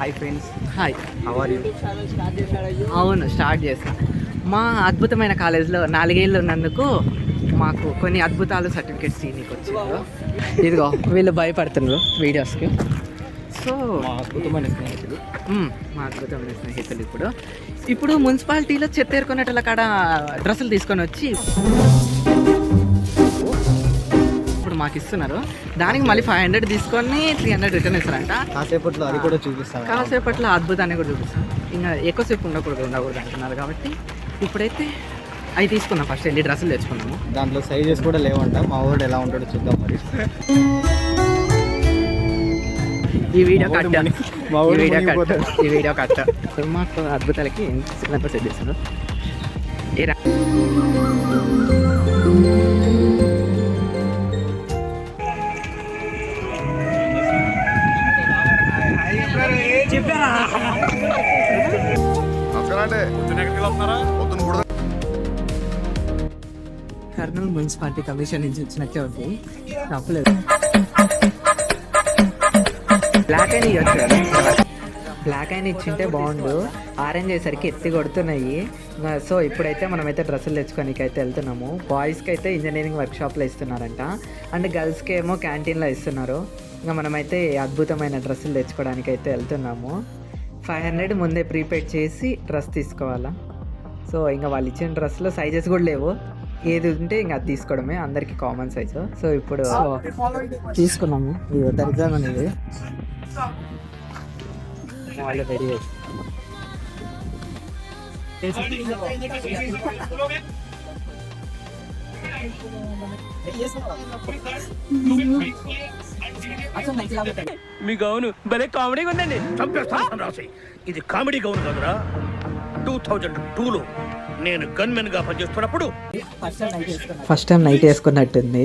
Hi friends, hi, how are you? అవును, start చేస్తా. మా అద్భుతమైన కాలేజ్లో 4 ఏళ్ళు ఉన్నందుకు మాకు కొన్ని అద్భుతాలు సర్టిఫికేట్స్ తీయడానికి వచ్చారు. ఇదిగో వీళ్ళు భయపడుతున్నారు వీడియోస్కి. సో మా అద్భుతమైన స్నేహితులు ఇప్పుడు మున్సిపాలిటీలో చెత్త ఏరుకునేటోళ్ళ కాడ డ్రెస్సులు తీసుకొని వచ్చి ఇప్పుడు మాకు ఇస్తున్నారు. దానికి మళ్ళీ 500 తీసుకొని 300 రిటర్న్ ఇస్తారంట. కాసేపట్లో అది కూడా చూపిస్తాను. కాసేపట్లో అద్భుతాన్ని కూడా చూపిస్తాను. ఇంకా ఎక్కువసేపు ఉండకూడదు అంటున్నారు కాబట్టి ఇప్పుడైతే అవి తీసుకున్నాం. ఫస్ట్ వెళ్ళి డ్రెస్సులు తెచ్చుకున్నాము. దాంట్లో సైజెస్ కూడా లేవంట. మా వాడు ఎలా ఉంటాడో చూద్దాం మరి. ఈ వీడియో కట్ట మాకు అద్భుతాలకి సిగ్నల్ సెట్ చేశారు. కర్నూలు మున్సిపాలిటీ కమిషన్ నుంచి వచ్చినట్టే ఉంది. తప్పలేదు. బ్లాక్ అయిన ఇచ్చింటే బాగుండు. ఆరెంజ్ అయ్యేసరికి ఎత్తి కొడుతున్నాయి. సో ఇప్పుడైతే మనమైతే డ్రెస్సులు తెచ్చుకోనికి అయితే వెళ్తున్నాము. బాయ్స్కి అయితే ఇంజనీరింగ్ వర్క్షాప్లో ఇస్తున్నారంట, అండ్ గర్ల్స్కి ఏమో క్యాంటీన్లో ఇస్తున్నారు. ఇంకా మనమైతే అద్భుతమైన డ్రెస్సులు తెచ్చుకోవడానికి అయితే వెళ్తున్నాము. 500 ముందే ప్రీపెయిడ్ చేసి డ్రెస్ తీసుకోవాలా. సో ఇంకా వాళ్ళు ఇచ్చిన డ్రెస్లో సైజెస్ కూడా లేవు. ఏది ఉంటే ఇంకా అది తీసుకోవడమే, అందరికి కామన్ సైజు. సో ఇప్పుడు తీసుకున్నాము. ఇది దరిద్రం అనేది వాళ్ళు రెడీ మీ గౌను భలే కామెడీగా ఉందండి. రాసి ఇది కామెడీ గౌను కదరా. 2002లో నేను గన్మెన్ గా పనిచేస్తున్నప్పుడు ఫస్ట్ టైం నైట్ వేసుకున్నట్టుంది.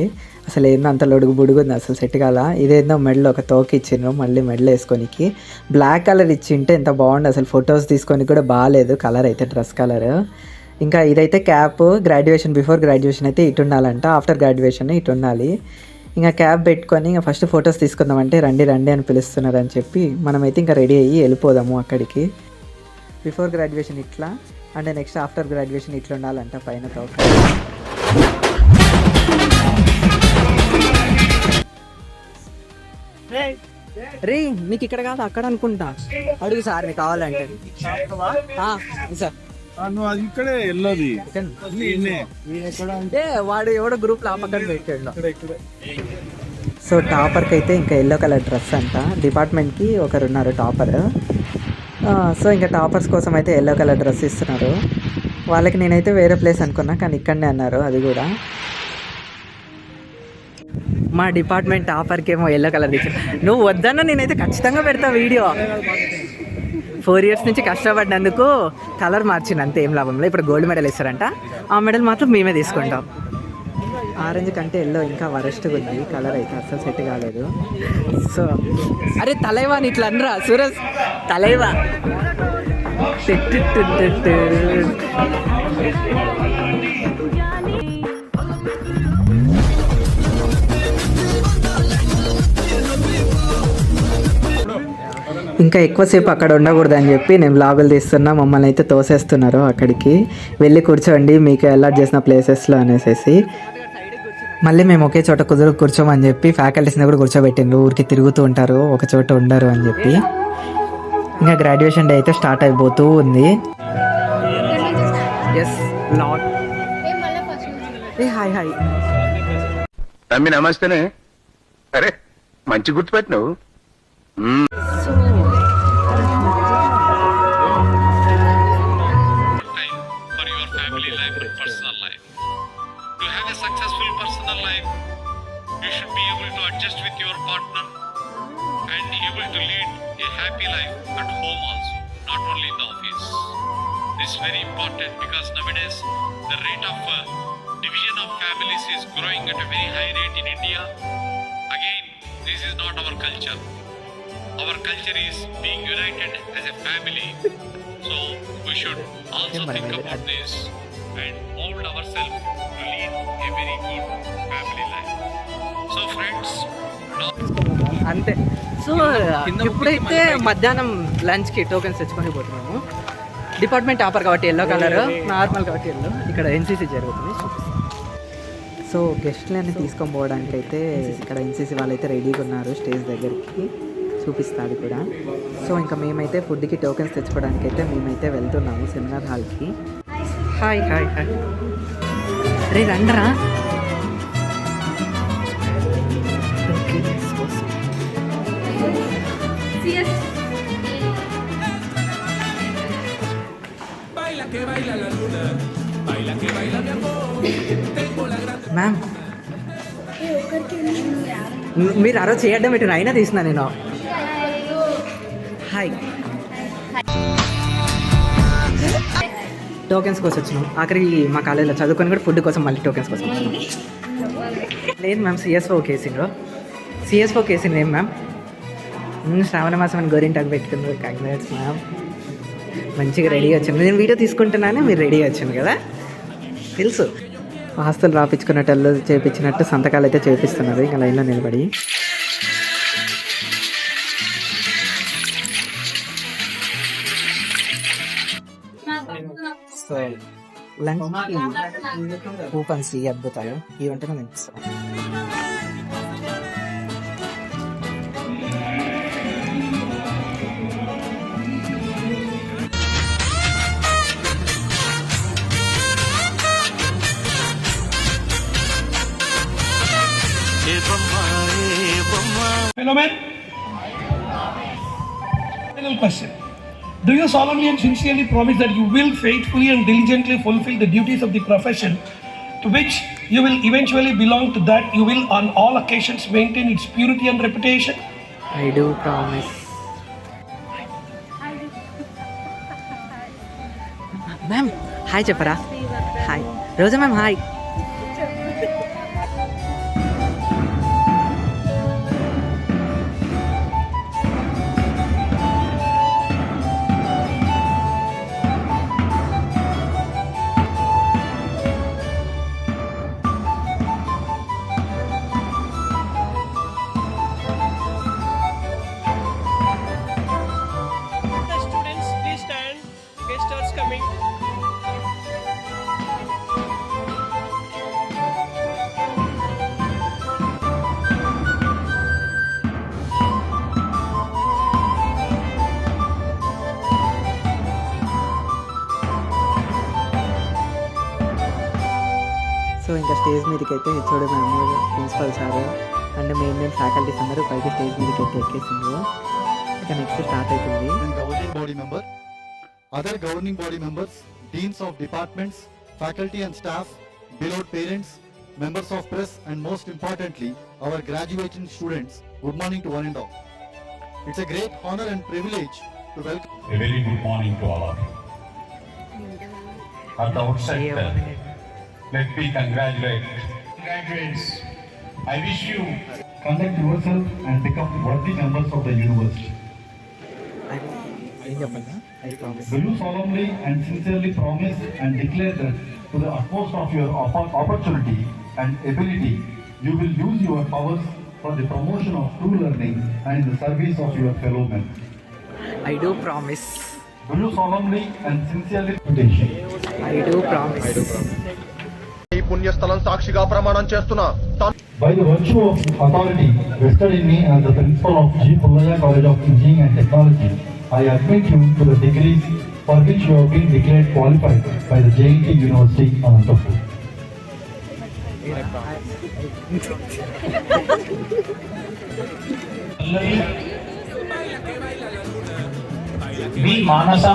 అసలు ఏందో అంత లొడుగు బుడుగుంది, అసలు సెట్ కాల. ఇదేందో మెడలో ఒక తోక ఇచ్చిండ్రు, మళ్ళీ మెడలో వేసుకోనికి బ్లాక్ కలర్ ఇచ్చింటే ఎంత బాగుండు. అసలు ఫొటోస్ తీసుకొని కూడా బాగాలేదు కలర్ అయితే, డ్రెస్ కలర్. ఇంకా ఇదైతే క్యాప్. గ్రాడ్యుయేషన్, బిఫోర్ గ్రాడ్యుయేషన్ అయితే ఇటు ఉండాలంట, ఆఫ్టర్ గ్రాడ్యుయేషన్ ఇటు ఉండాలి. ఇంకా క్యాప్ పెట్టుకొని ఇంకా ఫస్ట్ ఫొటోస్ తీసుకుందామంటే రండి రండి అని పిలుస్తున్నారు అని చెప్పి మనమైతే ఇంకా రెడీ అయ్యి వెళ్ళిపోదాము అక్కడికి. బిఫోర్ గ్రాడ్యుయేషన్ ఇట్లా, అంటే నెక్స్ట్ ఆఫ్టర్ గ్రాడ్యుయేషన్ ఇట్లా ఉండాలంట పైన తోక. రే మీకు ఇక్కడ కాదు అక్కడ అనుకుంటా, అడుగు సార్ మీకు కావాలంటే. సార్ ఇక్కడే వెళ్ళదు అంటే వాడు ఎవడో గ్రూప్ లో పక్కన పెట్టాడు. సో టాపర్కి అయితే ఇంకా ఎల్లో కలర్ డ్రెస్ అంట. డిపార్ట్మెంట్కి ఒకరు ఉన్నారు టాపర్. సో ఇంకా టాపర్స్ కోసం అయితే ఎల్లో కలర్ డ్రెస్ ఇస్తున్నారు. వాళ్ళకి నేనైతే వేరే ప్లేస్ అనుకున్నా, కానీ ఇక్కడనే అన్నారు. అది కూడా మా డిపార్ట్మెంట్ టాపర్కి ఏమో ఎల్లో కలర్ ఇచ్చారు. నువ్వు వద్దన్నా నేనైతే ఖచ్చితంగా పెడతా వీడియో. 4 years నుంచి కష్టపడినందుకు కలర్ మార్చింది, అంతే, ఏం లాభంలో. ఇప్పుడు గోల్డ్ మెడల్ ఇస్తారంట, ఆ మెడల్ మాత్రం మేమే తీసుకుంటాం. ఆరెంజ్ కంటే ఎల్లో ఇంకా వరస్ట్గా ఉంది కలర్ అయితే, అసలు సెట్ కాలేదు. సో అరే తలైవా అని ఇట్లా అనరా సూరజ్, తలైవా. ఇంకా ఎక్కువసేపు అక్కడ ఉండకూడదని చెప్పి నేను వ్లాగులు తీస్తున్నా. మమ్మల్ని అయితే తోసేస్తున్నారు అక్కడికి, వెళ్ళి కూర్చోండి మీకు అలాట్ చేసిన ప్లేసెస్లో అనేసి. మళ్ళీ మేము ఒకే చోట కూర్చోమని చెప్పి ఫ్యాకల్టీస్ని కూడా కూర్చోబెట్టిండ్రు. ఊరికి తిరుగుతూ ఉంటారు, ఒక చోట ఉండరు అని చెప్పి. ఇంకా గ్రాడ్యుయేషన్ డే అయితే స్టార్ట్ అయిపోతూ ఉంది. హాయ్ హాయ్ తమ్మి, నమస్తేనే. అరే మంచి గుర్తుపెట్టినావు. You should be able to adjust with your partner and able to lead a happy life at home also, not only in the office. This is very important because nowadays the rate of division of families is growing at a very high rate in India. Again, this is not our culture. Our culture is being united as a family. So we should also think about this and mold ourselves to lead a very good family life. So friends, now అంతే. So ఇప్పుడైతే మధ్యాహ్నం లంచ్కి tokens తెచ్చుకొని పోతున్నాము. Department topper కాబట్టి yellow colour, normal కాబట్టి yellow. ఇక్కడ NCC జరుగుతుంది. సో గెస్ట్లని తీసుకొని పోవడానికి అయితే ఇక్కడ ఎన్సీసీ వాళ్ళైతే రెడీగా ఉన్నారు స్టేజ్ దగ్గరికి. చూపిస్తుంది కూడా. సో ఇంకా మేమైతే ఫుడ్కి టోకెన్స్ తెచ్చుకోవడానికి అయితే మేమైతే వెళ్తున్నాము సెమినార్ హాల్కి. హాయ్ హాయ్ హాయ్ రే రండ్రా. మ్యామ్ మీరు ఆ రోజు చేయడం పెట్టిన అయినా తీసిన నేను. హాయ్ టోకెన్స్ కోసం వచ్చినాం. ఆఖరికి మా కాలేజీలో చదువుకొని కూడా ఫుడ్ కోసం మళ్ళీ టోకెన్స్ కోసం వచ్చినాం. లేదు మ్యామ్, సిఎస్ఓ కేసిండ్రు. సిఎస్ఓ కేసిండ్రు ఏం మ్యామ్? శ్రావణ మాసం అని గోరింటాకు పెట్టుకున్నారు. కంగ్రాట్స్ మ్యామ్, మంచిగా రెడీ వచ్చింది. నేను వీడియో తీసుకుంటున్నానే మీరు రెడీ వచ్చింది కదా, తెలుసు. ఆస్తులు రాపించుకున్నట్టు చేయించినట్టు సంతకాలు అయితే చేపిస్తున్నారు ఇంకా లైన్లో నిలబడి. సో లంచ్ కూపన్స్ ఈ అద్భుతాలు ఈ వెంటనే వినిపిస్తాం. Hello, man. Final question. Do you solemnly and sincerely promise that you will faithfully and diligently fulfill the duties of the profession to which you will eventually belong, to that you will on all occasions maintain its purity and reputation? I do promise. Ma'am hi చెప్పరా. Hi Roja ma'am. Hi. Students, please stand. Guest are coming. So ఇంకా stage మీదకి అయితే HOD ma'am, principal sir and main faculties అందరూ పైకి stage మీదకి అయితే ఎక్కేసిండ్రు. ఇక నెక్స్ట్ స్టార్ట్ అవుతుంది. Governing body member, other governing body members, deans of departments, faculty and staff, beloved parents, members of press, and most importantly, our graduating students, good morning to one and all. It's a great honor and privilege to welcome. A very good morning to all of you. At the outset, let me congratulate graduates. I wish you conduct yourself and become worthy members of the university. Do you solemnly and sincerely promise and declare that to the utmost of your opportunity and ability, you will use your powers for the promotion of true learning and in the service of your fellow men? I do promise. Do you solemnly and sincerely I do promise. ఈ పుణ్యస్థలం సాక్షిగా ప్రమాణం చేస్తున్నా. by the virtue of authority vested in me as the principal of G. Pullaya College of Engineering and Technology, I admit you to the degrees for which you have been declared qualified by the JNT University, Anantapur. B. Manasa.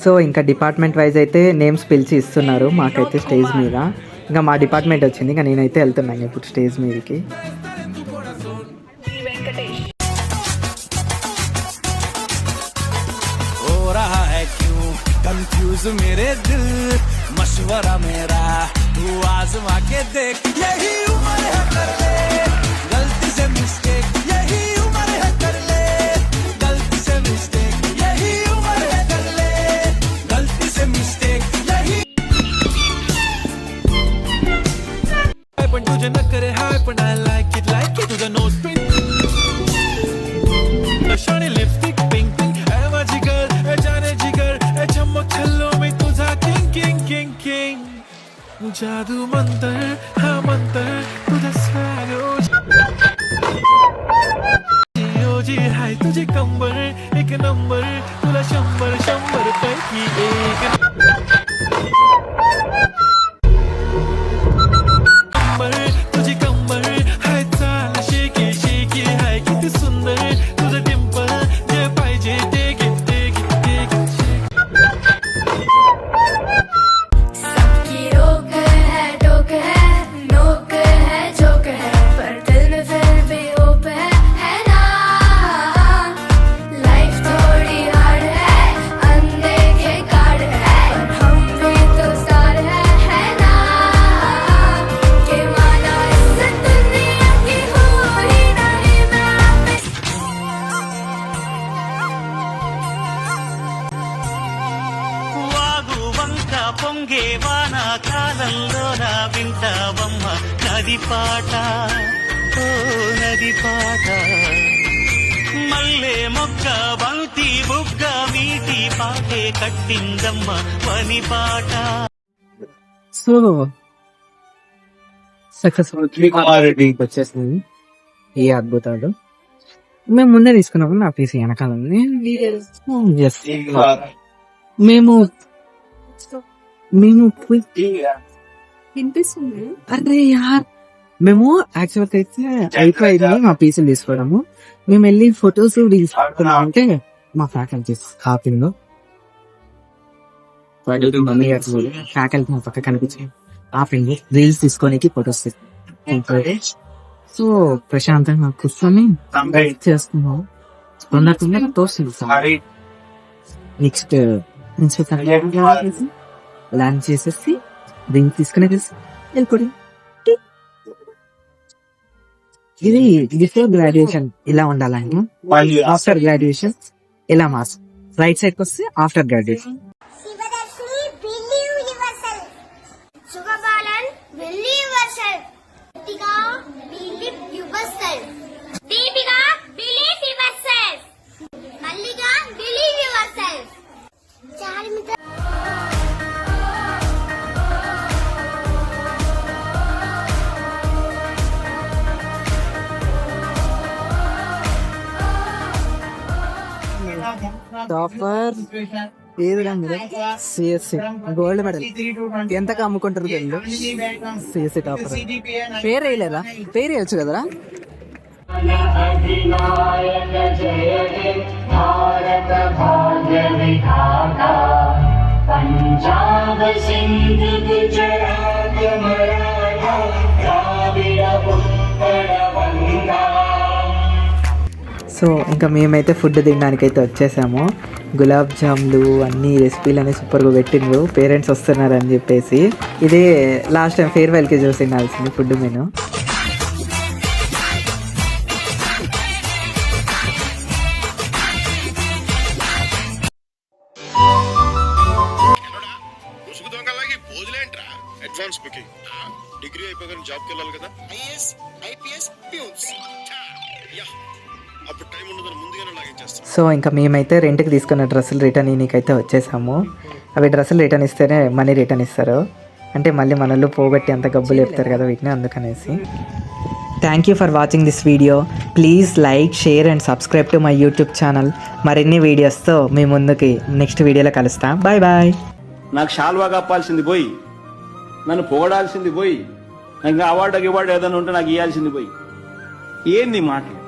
So ఇంకా department wise అయితే names పిలిచి ఇస్తున్నారు మాకైతే stage మీద. ఇంకా మా department వచ్చింది, ఇంకా నేనైతే వెళ్తున్నాను ఇప్పుడు స్టేజ్ మీదకి. ఓ चूज मेरे दिल मशवरा मेरा तू आजमा के देख यही उम्र है कर ले गलती से मिस्टेक यही उम्र है कर ले गलती से मिस्टेक यही उम्र है कर ले गलती से मिस्टेक यही पण तुझे न करे हाय पण I like it तुझा नोज पिन शाने लिपस्टिक पिंक पिंक ए माझी गर्ल ए जाने जिगर ए चमक छल्लों में तुझा किंग किंग किंग किंग जादू मंतर हा मंतर तुझा स्वॅग ओ जी हाय तुझे कंबर एक नंबर तुला 100 पैकी एक तुझी कंबर हाय चाल शेकी शेकी हाय किती सुंदर तुझं टिंपल जे पाहिजे ते घे ते घे ते घे सबकी रोक है टोक है नोक है जोक है पर दिल में फिर भी होप है ना लाइफ थोड़ी हार्ड है अनदेखे कार्ड है पर हम भी तो स्टार है ना के माना इस दुनिया की हो ही नहीं मैं వాగు వంక పొంగే వాన కాలంలో నా వింటావమ్మ నది పాట ఓ నది పాట మల్లె మొగ్గ బంతి బుగ్గ మీటి పాటే కట్టిందమ్మ పని పాట సో సక్సెస్ఫుల్ రెడ్డి వచ్చేసింది ఏ అద్భుతాలు మేము ముందే తీసుకున్నాము నా పీసీ వెనకాల ఉంది. Yes. మేము వినిపిస్తుంది అరే యార్ మేము యాక్చువల్ అయితే అయిపోయింది మా పీసీలు తీసుకోవడము. మేము వెళ్ళి ఫొటోస్ తీసుకున్నాం అంటే మా ఫ్యాకల్టీ ఆపిందో ఫ్యాకల్టీ మా పక్క కనిపించింది ఆపింది రీల్స్ తీసుకోనికి ఫొటోస్ సో ప్రశాంతంగా కూర్చొని చేసుకున్నాం. తొందరగా తోస్తుంది. నెక్స్ట్ ల్యాండ్ చేసేసి రింగ్ తీసుకునే వెళ్ళిపోయి ఇది బిఫోర్ గ్రాడ్యుయేషన్ ఇలా ఉండాలండి. ఆఫ్టర్ గ్రాడ్యుయేషన్ ఇలా మాస్ రైట్ సైడ్ కి వస్తే after graduation. Shivadarshini believe yourself Sugabalan believe yourself Deepika believe yourself Deepika believe yourself Mallika believe yourself Charmitha topper ఏది సిఎస్సి గోల్డ్ మెడల్ ఎంతకు అమ్ముకుంటారు తెలుగు సిఎస్సి టాపర్ పేరు వేయలేదా? పేరు వేయచ్చు కదరా? పంజాబ్ సింధు గుజరాత్ మరాఠా ద్రావిడ ఉత్తర వంగా. సో ఇంకా మేమైతే ఫుడ్ తినడానికైతే వచ్చేసాము. గులాబ్ జామ్లు అన్ని రెసిపీలు అన్నీ సూపర్గా పెట్టిండ్రు. పేరెంట్స్ వస్తున్నారని చెప్పేసి ఇదే లాస్ట్ టైం ఫేర్వెల్కి చూసి తినాల్సింది food menu. Advance booking degree అయిపోగానే జాబ్కి వెళ్ళాలి కదా. ఐఏఎస్ ఐపీఎస్ ప్యూన్స్ అప్పుడు టైం ఉండదని ముందుగానే లాగించేస్తాం. సో ఇంకా మేమైతే రెంట్కి తీసుకున్న డ్రెస్సులు రిటర్న్ ఇన్నికైతే వచ్చేసాము. అవి డ్రెస్సులు రిటర్న్ ఇస్తేనే మనీ రిటర్న్ ఇస్తారు. అంటే మళ్ళీ మనల్ని పోగొట్టి అంత గబ్బులు చెప్తారు కదా వీటిని, అందుకనేసి. Thank you for watching this video. Please like, share and subscribe to my YouTube channel. మరిన్ని వీడియోస్తో మీ ముందుకి నెక్స్ట్ వీడియోలో కలుస్తాం. Bye bye. నాకు షాల్వా కప్పాల్సింది పోయి, నన్ను పొగడాల్సింది పోయి, ఇంకా అవార్డు ఏదైనా ఉంటే నాకు ఇవ్వాల్సింది పోయి, ఏంది మాటలు?